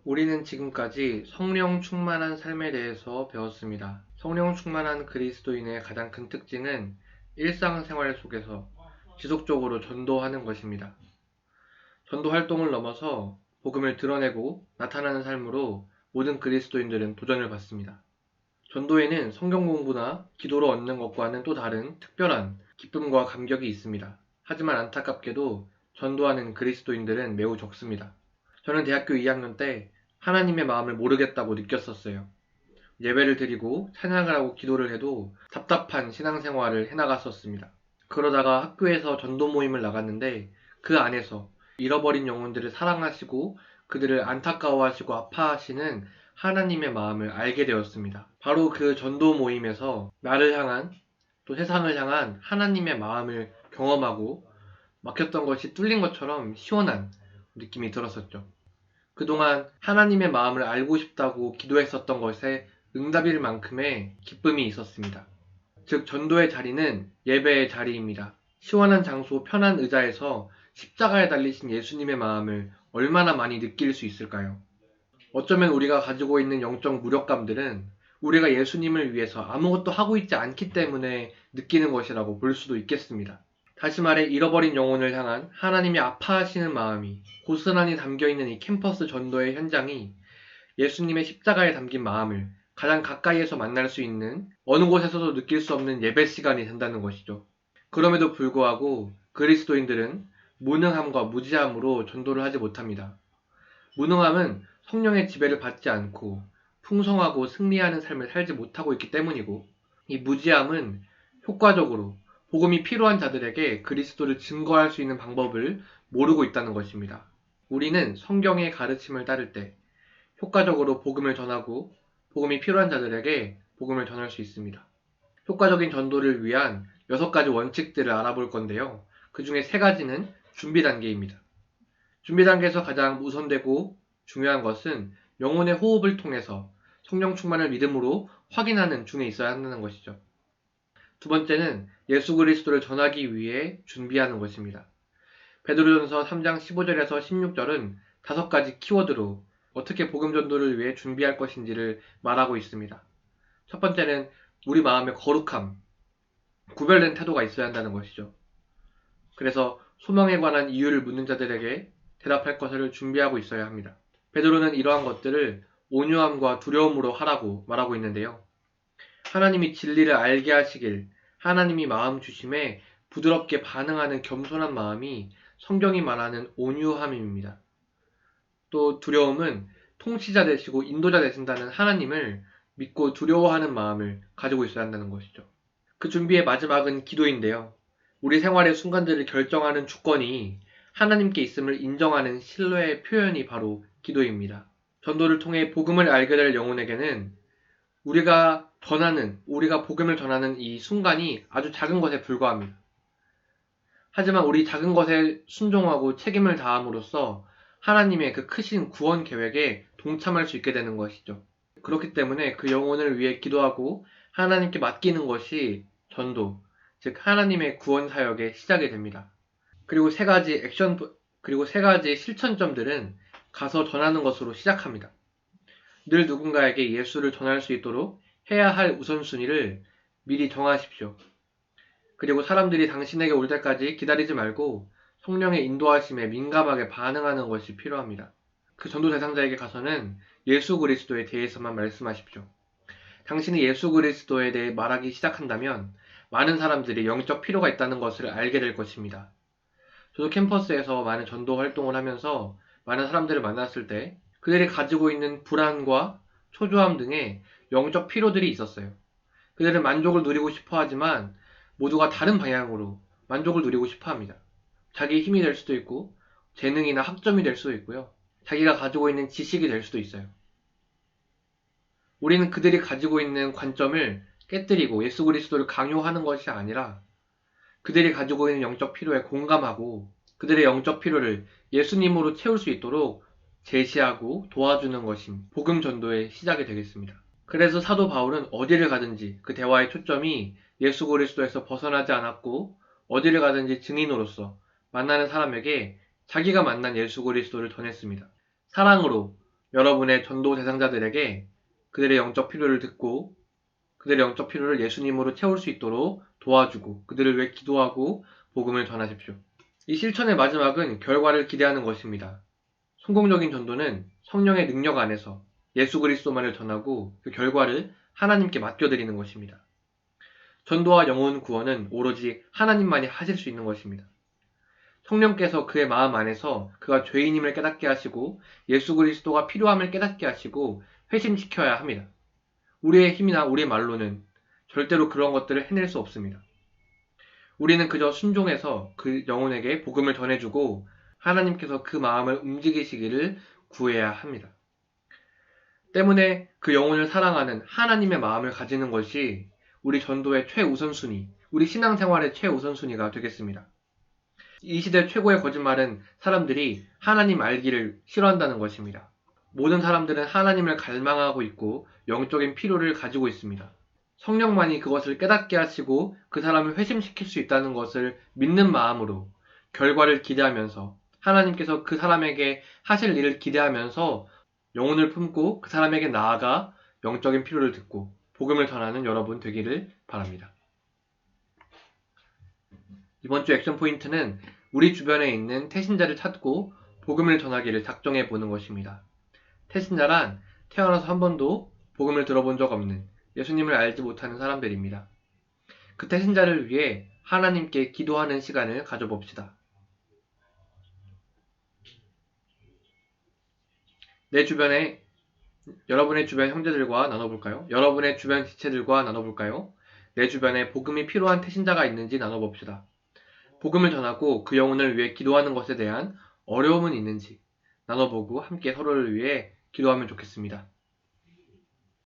우리는 지금까지 성령 충만한 삶에 대해서 배웠습니다. 성령 충만한 그리스도인의 가장 큰 특징은 일상생활 속에서 지속적으로 전도하는 것입니다. 전도 활동을 넘어서 복음을 드러내고 나타나는 삶으로 모든 그리스도인들은 도전을 받습니다. 전도에는 성경 공부나 기도로 얻는 것과는 또 다른 특별한 기쁨과 감격이 있습니다. 하지만 안타깝게도 전도하는 그리스도인들은 매우 적습니다. 저는 대학교 2학년 때 하나님의 마음을 모르겠다고 느꼈었어요. 예배를 드리고 찬양을 하고 기도를 해도 답답한 신앙생활을 해나갔었습니다. 그러다가 학교에서 전도 모임을 나갔는데 그 안에서 잃어버린 영혼들을 사랑하시고 그들을 안타까워하시고 아파하시는 하나님의 마음을 알게 되었습니다. 바로 그 전도 모임에서 나를 향한 또 세상을 향한 하나님의 마음을 경험하고 막혔던 것이 뚫린 것처럼 시원한 느낌이 들었었죠. 그동안 하나님의 마음을 알고 싶다고 기도했었던 것에 응답일 만큼의 기쁨이 있었습니다. 즉 전도의 자리는 예배의 자리입니다. 시원한 장소 편한 의자에서 십자가에 달리신 예수님의 마음을 얼마나 많이 느낄 수 있을까요? 어쩌면 우리가 가지고 있는 영적 무력감들은 우리가 예수님을 위해서 아무것도 하고 있지 않기 때문에 느끼는 것이라고 볼 수도 있겠습니다. 다시 말해 잃어버린 영혼을 향한 하나님이 아파하시는 마음이 고스란히 담겨있는 이 캠퍼스 전도의 현장이 예수님의 십자가에 담긴 마음을 가장 가까이에서 만날 수 있는 어느 곳에서도 느낄 수 없는 예배 시간이 된다는 것이죠. 그럼에도 불구하고 그리스도인들은 무능함과 무지함으로 전도를 하지 못합니다. 무능함은 성령의 지배를 받지 않고 풍성하고 승리하는 삶을 살지 못하고 있기 때문이고, 이 무지함은 효과적으로 복음이 필요한 자들에게 그리스도를 증거할 수 있는 방법을 모르고 있다는 것입니다. 우리는 성경의 가르침을 따를 때 효과적으로 복음을 전하고 복음이 필요한 자들에게 복음을 전할 수 있습니다. 효과적인 전도를 위한 6가지 원칙들을 알아볼 건데요. 그 중에 3가지는 준비 단계입니다. 준비 단계에서 가장 우선되고 중요한 것은 영혼의 호흡을 통해서 성령 충만을 믿음으로 확인하는 중에 있어야 한다는 것이죠. 두 번째는 예수 그리스도를 전하기 위해 준비하는 것입니다. 베드로전서 3장 15절에서 16절은 5가지 키워드로 어떻게 복음 전도를 위해 준비할 것인지를 말하고 있습니다. 첫 번째는 우리 마음의 거룩함, 구별된 태도가 있어야 한다는 것이죠. 그래서 소망에 관한 이유를 묻는 자들에게 대답할 것을 준비하고 있어야 합니다. 베드로는 이러한 것들을 온유함과 두려움으로 하라고 말하고 있는데요. 하나님이 진리를 알게 하시길 하나님이 마음 주심에 부드럽게 반응하는 겸손한 마음이 성경이 말하는 온유함입니다. 또 두려움은 통치자 되시고 인도자 되신다는 하나님을 믿고 두려워하는 마음을 가지고 있어야 한다는 것이죠. 그 준비의 마지막은 기도인데요. 우리 생활의 순간들을 결정하는 주권이 하나님께 있음을 인정하는 신뢰의 표현이 바로 기도입니다. 전도를 통해 복음을 알게 될 영혼에게는 우리가 복음을 전하는 이 순간이 아주 작은 것에 불과합니다. 하지만 우리 작은 것에 순종하고 책임을 다함으로써 하나님의 그 크신 구원 계획에 동참할 수 있게 되는 것이죠. 그렇기 때문에 그 영혼을 위해 기도하고 하나님께 맡기는 것이 전도, 즉 하나님의 구원 사역의 시작이 됩니다. 그리고 3가지 실천점들은 가서 전하는 것으로 시작합니다. 늘 누군가에게 예수를 전할 수 있도록 해야 할 우선순위를 미리 정하십시오. 그리고 사람들이 당신에게 올 때까지 기다리지 말고 성령의 인도하심에 민감하게 반응하는 것이 필요합니다. 그 전도 대상자에게 가서는 예수 그리스도에 대해서만 말씀하십시오. 당신이 예수 그리스도에 대해 말하기 시작한다면 많은 사람들이 영적 필요가 있다는 것을 알게 될 것입니다. 저도 캠퍼스에서 많은 전도 활동을 하면서 많은 사람들을 만났을 때 그들이 가지고 있는 불안과 초조함 등의 영적 필요들이 있었어요. 그들은 만족을 누리고 싶어 하지만 모두가 다른 방향으로 만족을 누리고 싶어 합니다. 자기의 힘이 될 수도 있고 재능이나 학점이 될 수도 있고요. 자기가 가지고 있는 지식이 될 수도 있어요. 우리는 그들이 가지고 있는 관점을 깨뜨리고 예수 그리스도를 강요하는 것이 아니라 그들이 가지고 있는 영적 필요에 공감하고 그들의 영적 필요를 예수님으로 채울 수 있도록 제시하고 도와주는 것이 복음 전도의 시작이 되겠습니다. 그래서 사도 바울은 어디를 가든지 그 대화의 초점이 예수 그리스도에서 벗어나지 않았고 어디를 가든지 증인으로서 만나는 사람에게 자기가 만난 예수 그리스도를 전했습니다. 사랑으로 여러분의 전도 대상자들에게 그들의 영적 필요를 듣고 그들의 영적 필요를 예수님으로 채울 수 있도록 도와주고 그들을 위해 기도하고 복음을 전하십시오. 이 실천의 마지막은 결과를 기대하는 것입니다. 성공적인 전도는 성령의 능력 안에서 예수 그리스도만을 전하고 그 결과를 하나님께 맡겨드리는 것입니다. 전도와 영혼 구원은 오로지 하나님만이 하실 수 있는 것입니다. 성령께서 그의 마음 안에서 그가 죄인임을 깨닫게 하시고 예수 그리스도가 필요함을 깨닫게 하시고 회심시켜야 합니다. 우리의 힘이나 우리의 말로는 절대로 그런 것들을 해낼 수 없습니다. 우리는 그저 순종해서 그 영혼에게 복음을 전해주고 하나님께서 그 마음을 움직이시기를 구해야 합니다. 때문에 그 영혼을 사랑하는 하나님의 마음을 가지는 것이 우리 전도의 최우선순위, 우리 신앙생활의 최우선순위가 되겠습니다. 이 시대 최고의 거짓말은 사람들이 하나님 알기를 싫어한다는 것입니다. 모든 사람들은 하나님을 갈망하고 있고 영적인 필요를 가지고 있습니다. 성령만이 그것을 깨닫게 하시고 그 사람을 회심시킬 수 있다는 것을 믿는 마음으로 결과를 기대하면서 하나님께서 그 사람에게 하실 일을 기대하면서 영혼을 품고 그 사람에게 나아가 영적인 필요를 듣고 복음을 전하는 여러분 되기를 바랍니다. 이번 주 액션 포인트는 우리 주변에 있는 태신자를 찾고 복음을 전하기를 작정해 보는 것입니다. 태신자란 태어나서 한 번도 복음을 들어본 적 없는 예수님을 알지 못하는 사람들입니다. 그 태신자를 위해 하나님께 기도하는 시간을 가져봅시다. 여러분의 주변 형제들과 나눠볼까요? 여러분의 주변 지체들과 나눠볼까요? 내 주변에 복음이 필요한 태신자가 있는지 나눠봅시다. 복음을 전하고 그 영혼을 위해 기도하는 것에 대한 어려움은 있는지 나눠보고 함께 서로를 위해 기도하면 좋겠습니다.